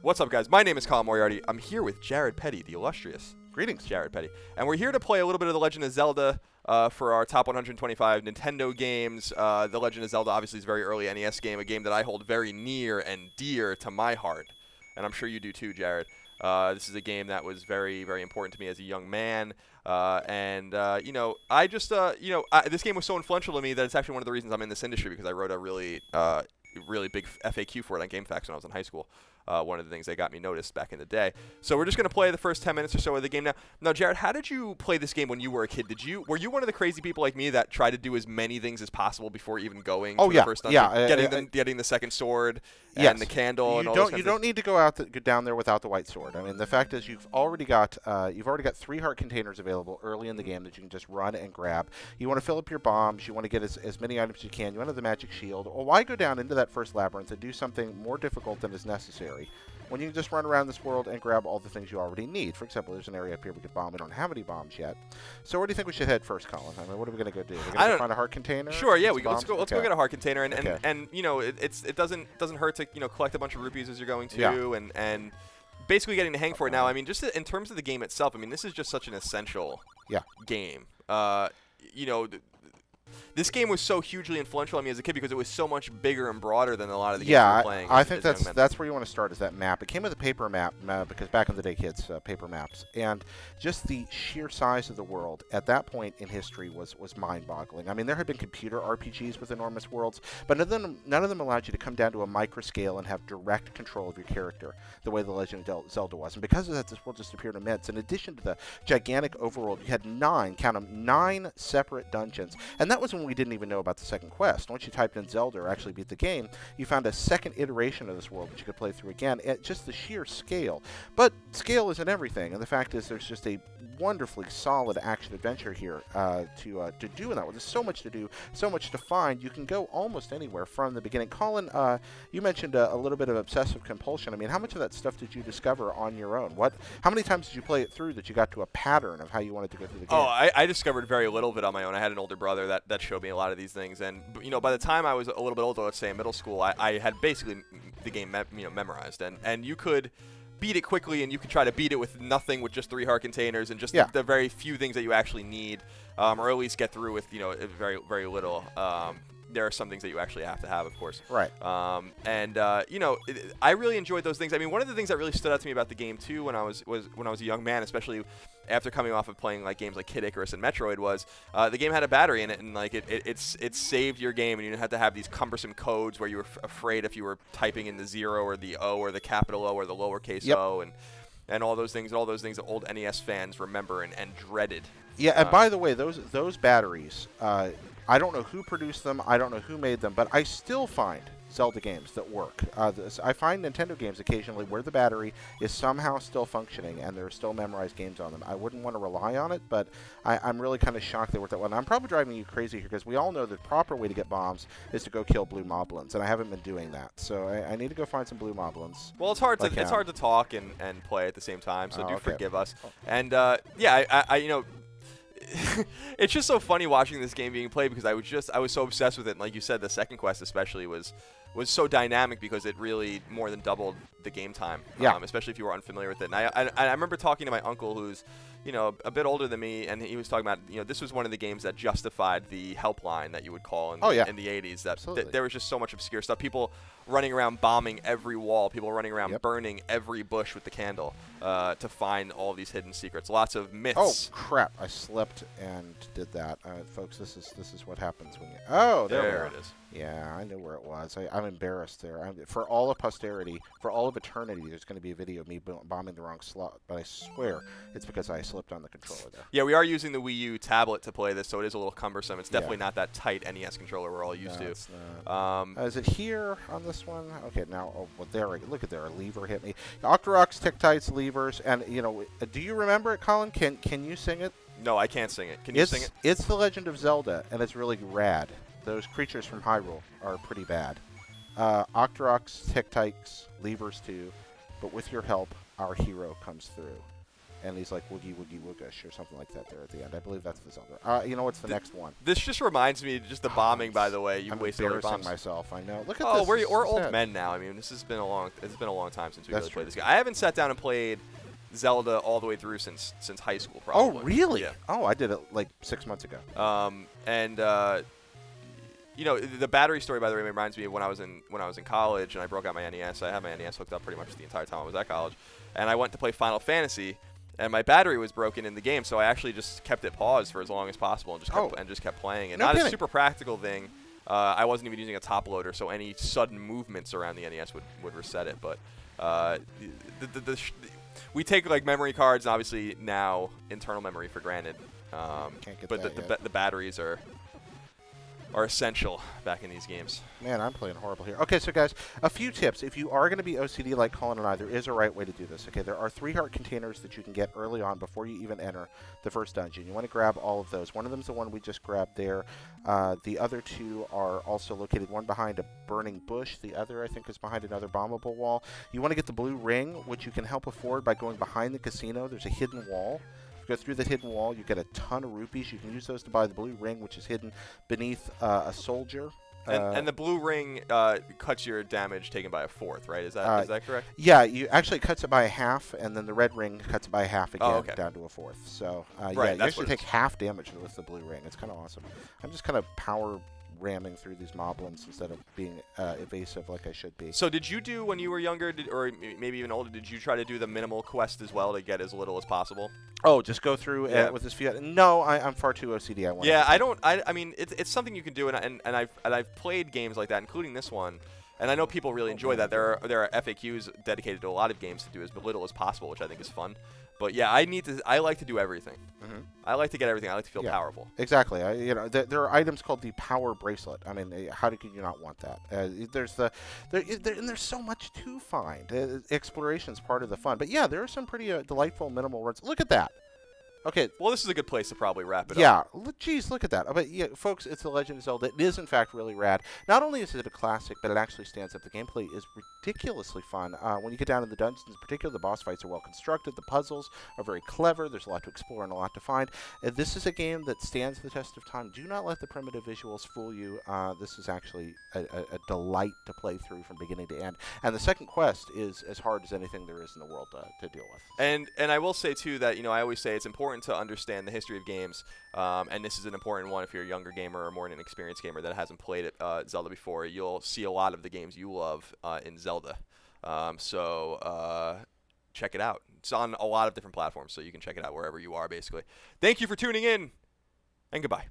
What's up, guys? My name is Colin Moriarty. I'm here with Jared Petty, the illustrious. Greetings. Jared Petty. And we're here to play a little bit of The Legend of Zelda for our top 125 Nintendo games. The Legend of Zelda obviously is a very early NES game, a game that I hold very near and dear to my heart. And I'm sure you do too, Jared. This is a game that was very, very important to me as a young man. You know, this game was so influential to me that it's actually one of the reasons I'm in this industry, because I wrote a really big FAQ for it on GameFAQs when I was in high school. One of the things that got me noticed back in the day. So we're just going to play the first 10 minutes or so of the game now. Now, Jared, how did you play this game when you were a kid? Were you one of the crazy people like me that tried to do as many things as possible before even going to the first dungeon? Getting the second sword and the candle and all those kinds of things? You don't need to go down there without the white sword. I mean, the fact is you've already got 3 heart containers available early in the game that you can just run and grab. You want to fill up your bombs. You want to get as many items as you can. You want to have the magic shield. Well, why go down into that first labyrinth and do something more difficult than is necessary when you can just run around this world and grab all the things you already need? For example, there's an area up here we could bomb. We don't have any bombs yet. So where do you think we should head first, Colin? I mean, what are we going to go do? We're going to find a heart container? Sure, yeah. Let's go get a heart container. And you know, it doesn't hurt to collect a bunch of rupees as you're going to, and basically getting the hang for it now. I mean, just in terms of the game itself, I mean, this is just such an essential game. You know, this game was so hugely influential on me as a kid because it was so much bigger and broader than a lot of the games we were playing. I think that's where you want to start, is that map. It came with a paper map because back in the day, kids, paper maps. And just the sheer size of the world at that point in history was mind-boggling. I mean, there had been computer RPGs with enormous worlds, but none of them allowed you to come down to a micro scale and have direct control of your character the way The Legend of Zelda was. And because of that, this world just appeared immense. In addition to the gigantic overworld, you had 9 separate dungeons. And that was when we didn't even know about the second quest. Once you typed in Zelda or actually beat the game, you found a second iteration of this world that you could play through again at just the sheer scale. But scale isn't everything, and the fact is there's just a wonderfully solid action-adventure here to do in that world. There's so much to do, so much to find. You can go almost anywhere from the beginning. Colin, you mentioned a little bit of obsessive compulsion. I mean, how much of that stuff did you discover on your own? How many times did you play it through that you got to a pattern of how you wanted to go through the game? Oh, I discovered very little of it on my own. I had an older brother that showed me a lot of these things, and you know, by the time I was a little bit older, let's say in middle school, I had basically the game memorized, and you could beat it quickly, and you could try to beat it with nothing, with just 3 heart containers and just the very few things that you actually need, or at least get through with very, very little. There are some things that you actually have to have, of course. Right. You know, I really enjoyed those things. I mean, one of the things that really stood out to me about the game too, when I was a young man, especially after coming off of playing like games like Kid Icarus and Metroid, was the game had a battery in it, and like it saved your game, and you didn't have to have these cumbersome codes where you were afraid if you were typing in the 0 or the O or the capital O or the lowercase O and all those things that old NES fans remember and dreaded. Yeah, and by the way, those batteries, I don't know who produced them, I don't know who made them, but I still find Zelda games that work. I find Nintendo games occasionally where the battery is somehow still functioning and there are still memorized games on them. I wouldn't want to rely on it, but I'm really kind of shocked they worked that well. And I'm probably driving you crazy here because we all know the proper way to get bombs is to go kill blue moblins, and I haven't been doing that. So I need to go find some blue moblins. Well, it's hard to talk and play at the same time, so do forgive us. And you know, it's just so funny watching this game being played because I was so obsessed with it. And like you said, the second quest especially was so dynamic because it really more than doubled the game time. Especially if you were unfamiliar with it. And I remember talking to my uncle, who's a bit older than me, and he was talking about this was one of the games that justified the helpline that you would call in the 80s. That there was just so much obscure stuff. People running around bombing every wall. People running around burning every bush with the candle to find all these hidden secrets. Lots of myths. Oh crap! I slipped and did that, folks. This is what happens when you. Oh, there it is. Yeah, I know where it was. I'm embarrassed there. For all of posterity, for all of eternity, there's going to be a video of me bombing the wrong slot. But I swear it's because I slipped on the controller there. Yeah, we are using the Wii U tablet to play this, so it is a little cumbersome. It's definitely not that tight NES controller we're all used to. It's not. Is it here on this one? Okay, now, well, there. Look at there. A lever hit me. Octoroks, Tick-Tights, levers, and do you remember it, Colin? Can you sing it? No, I can't sing it. Can you sing it? It's The Legend of Zelda, and it's really rad. Those creatures from Hyrule are pretty bad. Octoroks, Tick-Tights, levers too, but with your help, our hero comes through. and he's like woogie woogie woogish or something like that there at the end. I believe that's the Zelda. You know what's the next one? This just reminds me, just the bombing, by the way. You I'm wasted all your embarrassing bombs. myself. I know. Look at Oh, this. we're old men now. I mean, it's been a long time since we That's really true. played this game. I haven't sat down and played Zelda all the way through since high school, probably. Oh, really? Yeah. Oh, I did it like 6 months ago. You know, the battery story, by the way, reminds me of when I was in college and I broke out my NES. I had my NES hooked up pretty much the entire time I was at college, and I went to play Final Fantasy, and my battery was broken in the game, so I actually just kept it paused for as long as possible and just kept playing. And No not kidding. a super practical thing. I wasn't even using a top loader, so any sudden movements around the NES would reset it. But we take like memory cards, and obviously now internal memory for granted. Can't get but that yet. the batteries are essential back in these games. Man, I'm playing horrible here. Okay, so guys, a few tips. If you are going to be OCD like Colin and I, there is a right way to do this. Okay, there are 3 heart containers that you can get early on before you even enter the first dungeon. You want to grab all of those. One of them is the one we just grabbed there. The other 2 are also located, one behind a burning bush. The other, I think, is behind another bombable wall. You want to get the blue ring, which you can help afford by going behind the casino. There's a hidden wall. Go through the hidden wall, you get a ton of rupees. You can use those to buy the blue ring, which is hidden beneath a soldier. And the blue ring cuts your damage taken by a 4th, right? Is that correct? Yeah, you actually cuts it by a half, and then the red ring cuts it by a half again, down to a 4th. So right, yeah, you actually take half damage with the blue ring. It's kind of awesome. I'm just kind of power ramming through these moblins instead of being evasive like I should be. So did you do, when you were younger, or maybe even older, did you try to do the minimal quest as well to get as little as possible? Oh, just go through with this fiat? No, I'm far too OCD. I mean, it's something you can do, and I've played games like that, including this one, and I know people really enjoy that. There are FAQs dedicated to a lot of games to do as little as possible, which I think is fun. But yeah, I like to do everything. I like to get everything. I like to feel powerful. Exactly. There are items called the power bracelet. I mean, how could you not want that? And there's so much to find. Exploration is part of the fun. But yeah, there are some pretty delightful minimal runs. Look at that. Okay. Well, this is a good place to probably wrap it up. Yeah. Geez, look at that. But yeah, folks, it's The Legend of Zelda. It is, in fact, really rad. Not only is it a classic, but it actually stands up. The gameplay is ridiculously fun. When you get down in the dungeons, in particular, the boss fights are well constructed. The puzzles are very clever. There's a lot to explore and a lot to find. This is a game that stands the test of time. Do not let the primitive visuals fool you. This is actually a delight to play through from beginning to end. And the second quest is as hard as anything there is in the world to deal with. And I will say, too, that I always say it's important to understand the history of games, and this is an important one if you're a younger gamer or more an experienced gamer that hasn't played Zelda before. You'll see a lot of the games you love in Zelda. So check it out. It's on a lot of different platforms, so you can check it out wherever you are, basically. Thank you for tuning in, and goodbye.